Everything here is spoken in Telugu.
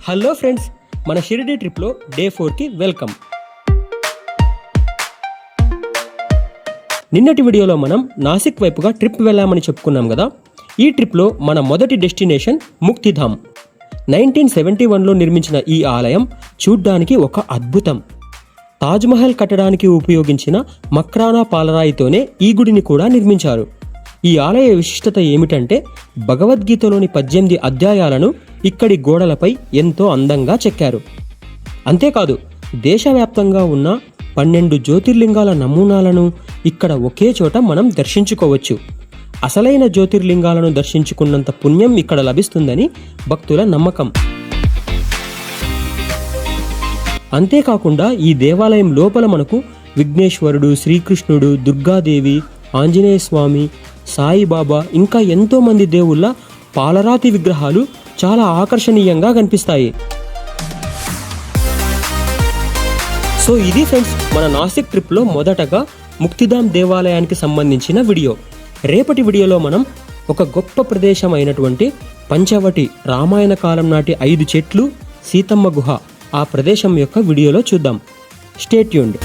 హలో ఫ్రెండ్స్, మన షిరిడి ట్రిప్లో డే 4కి వెల్కమ్. నిన్నటి వీడియోలో మనం నాసిక్ వైపుగా ట్రిప్ వెళ్ళామని చెప్పుకున్నాం కదా. ఈ ట్రిప్లో మన మొదటి డెస్టినేషన్ ముక్తిధామ్. 1971లో నిర్మించిన ఈ ఆలయం చూడ్డానికి ఒక అద్భుతం. తాజ్మహల్ కట్టడానికి ఉపయోగించిన మక్రానా పాలరాయితోనే ఈ గుడిని కూడా నిర్మించారు. ఈ ఆలయ విశిష్టత ఏమిటంటే భగవద్గీతలోని 18 అధ్యాయాలను ఇక్కడి గోడలపై ఎంతో అందంగా చెక్కారు. అంతేకాదు, దేశవ్యాప్తంగా ఉన్న 12 జ్యోతిర్లింగాల నమూనాలను ఇక్కడ ఒకే చోట మనం దర్శించుకోవచ్చు. అసలైన జ్యోతిర్లింగాలను దర్శించుకున్నంత పుణ్యం ఇక్కడ లభిస్తుందని భక్తుల నమ్మకం. అంతేకాకుండా ఈ దేవాలయం లోపల మనకు విఘ్నేశ్వరుడు, శ్రీకృష్ణుడు, దుర్గాదేవి, ఆంజనేయ స్వామి, సాయిబాబా ఇంకా ఎంతో మంది దేవుళ్ళ పాలరాతి విగ్రహాలు చాలా ఆకర్షణీయంగా కనిపిస్తాయి. సో ఇది ఫ్రెండ్స్, మన నాసిక్ ట్రిప్లో మొదటగా ముక్తిధామ్ దేవాలయానికి సంబంధించిన వీడియో. రేపటి వీడియోలో మనం ఒక గొప్ప ప్రదేశం అయినటువంటి పంచవటి, రామాయణ కాలం నాటి 5 చెట్లు, సీతమ్మ గుహ, ఆ ప్రదేశం యొక్క వీడియోలో చూద్దాం. Stay tuned.